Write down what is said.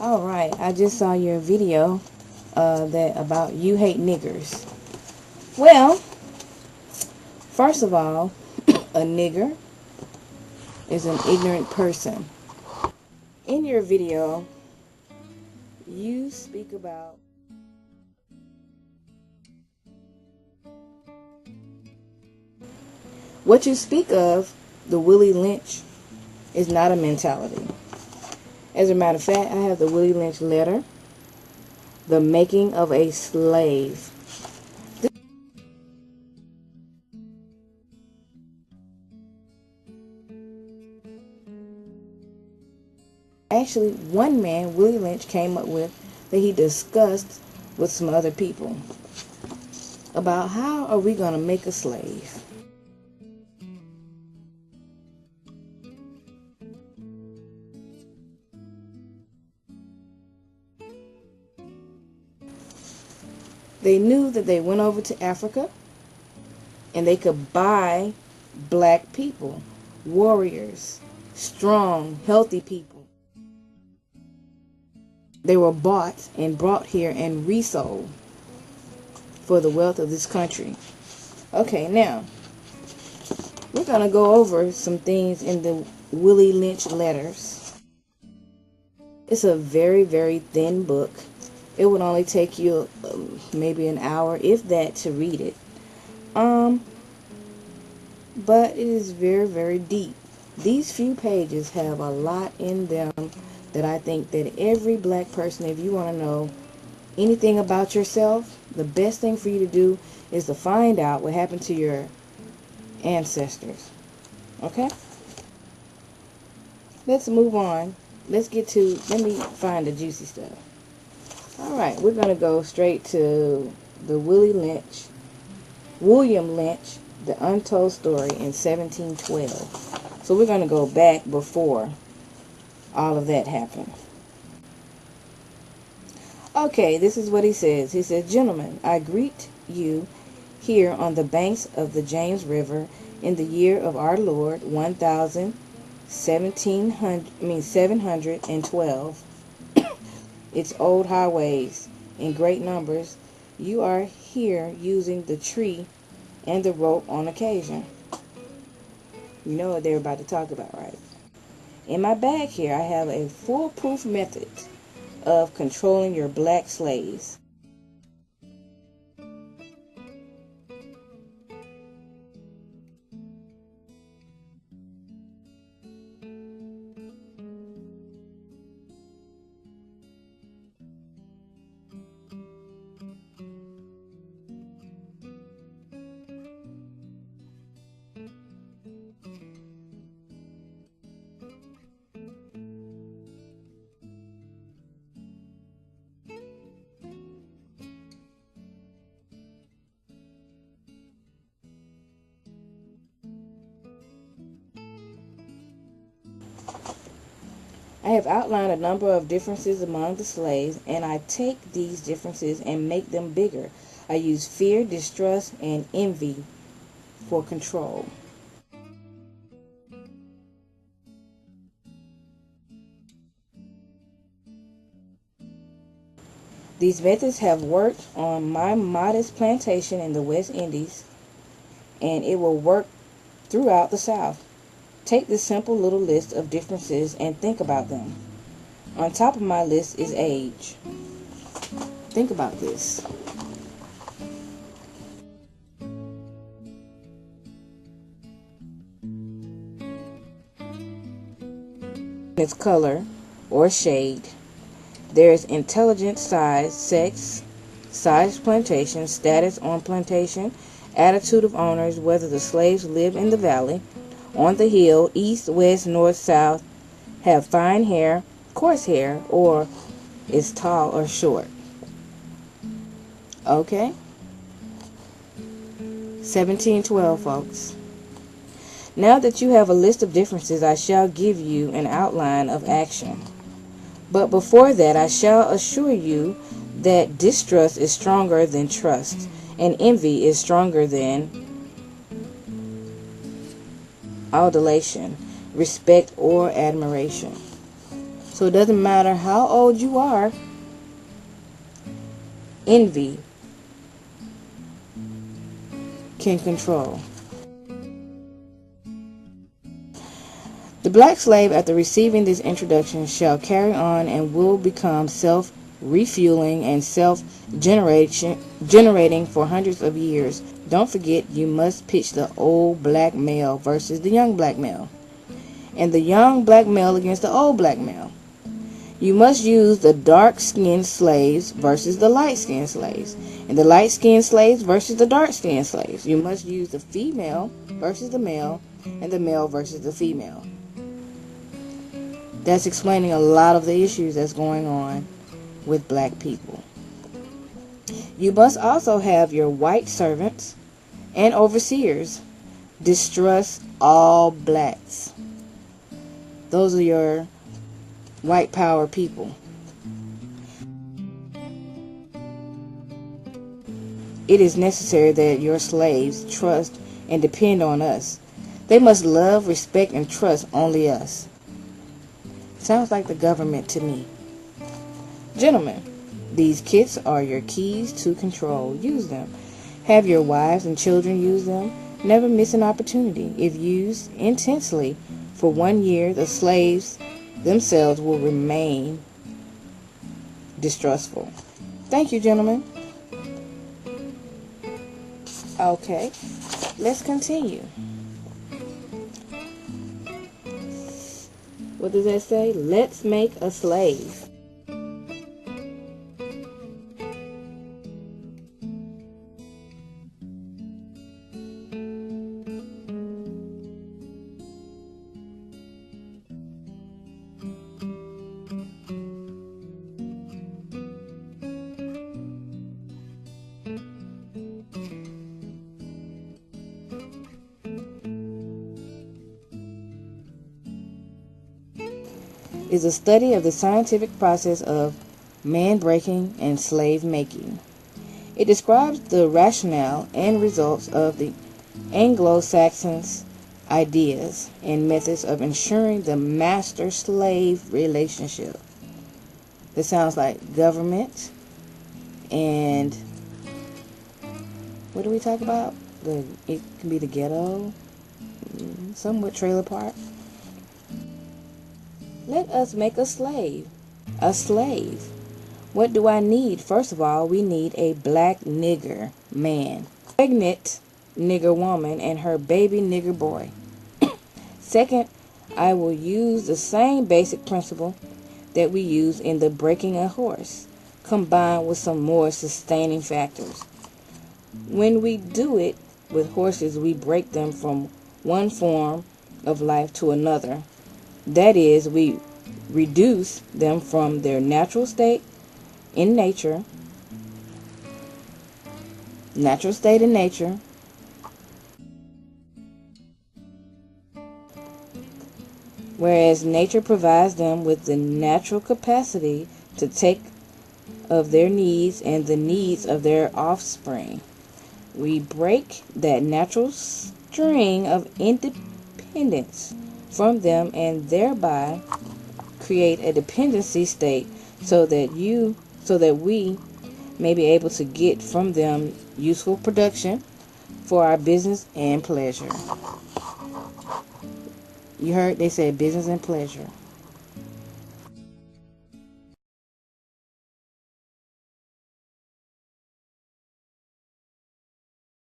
All right, I just saw your video that about you hate niggers. Well, first of all, a nigger is an ignorant person. In your video, you speak about what you speak of, the Willie Lynch, is not a mentality. As a matter of fact, I have the Willie Lynch letter, The Making of a Slave. Actually, one man, Willie Lynch, came up with that he discussed with some other people about how are we going to make a slave. They knew that they went over to Africa and they could buy black people, warriors, strong, healthy people. They were bought and brought here and resold for the wealth of this country. Okay, now, we're going to go over some things in the Willie Lynch letters. It's a very, very thin book. It would only take you maybe an hour, if that, to read it. But it is very, very deep. These few pages have a lot in them that I think that every black person, if you want to know anything about yourself, the best thing for you to do is to find out what happened to your ancestors. Okay? Let's move on. Let me find the juicy stuff. Alright, we're going to go straight to the William Lynch, The Untold Story in 1712. So we're going to go back before all of that happened. Okay, this is what he says. He says, "Gentlemen, I greet you here on the banks of the James River in the year of our Lord 712. Its old highways in great numbers. You are here using the tree and the rope on occasion." You know what they're about to talk about, right? "In my bag here I have a foolproof method of controlling your black slaves. I have outlined a number of differences among the slaves, and I take these differences and make them bigger. I use fear, distrust, and envy for control. These methods have worked on my modest plantation in the West Indies, and it will work throughout the South. Take this simple little list of differences and think about them. On top of my list is age. Think about this. Its color or shade. There is intelligence, size, sex, size plantation, status on plantation, attitude of owners, whether the slaves live in the valley, on the hill, east, west, north, south, have fine hair, coarse hair, or is tall or short. Okay? 1712, folks. Now that you have a list of differences, I shall give you an outline of action. But before that, I shall assure you that distrust is stronger than trust, and envy is stronger than adulation, respect, or admiration. So it doesn't matter how old you are, envy can control. The black slave, after receiving this introduction, shall carry on and will become self-refueling and self-generating for hundreds of years. Don't forget, you must pitch the old black male versus the young black male, and the young black male against the old black male. You must use the dark-skinned slaves versus the light-skinned slaves, and the light-skinned slaves versus the dark-skinned slaves. You must use the female versus the male, and the male versus the female. That's explaining a lot of the issues that's going on with black people. You must also have your white servants and overseers distrust all blacks. Those are your white power people. It is necessary that your slaves trust and depend on us. They must love, respect, and trust only us. Sounds like the government to me. Gentlemen, these kits are your keys to control. Use them. Have your wives and children use them. Never miss an opportunity. If used intensely for 1 year, the slaves themselves will remain distrustful. Thank you, gentlemen. Okay, let's continue. What does that say? Let's make a slave. Is a study of the scientific process of man-breaking and slave-making. It describes the rationale and results of the Anglo-Saxons' ideas and methods of ensuring the master-slave relationship. That sounds like government and what do we talk about? It can be the ghetto, somewhat trailer park. Let us make a slave. A slave. What do I need? First of all, we need a black nigger man, pregnant nigger woman, and her baby nigger boy. Second, I will use the same basic principle that we use in the breaking a horse, combined with some more sustaining factors. When we do it with horses, we break them from one form of life to another. That is, we reduce them from their natural state in nature, whereas nature provides them with the natural capacity to take of their needs and the needs of their offspring. We break that natural string of independence from them and thereby create a dependency state so that we may be able to get from them useful production for our business and pleasure. You heard they said business and pleasure.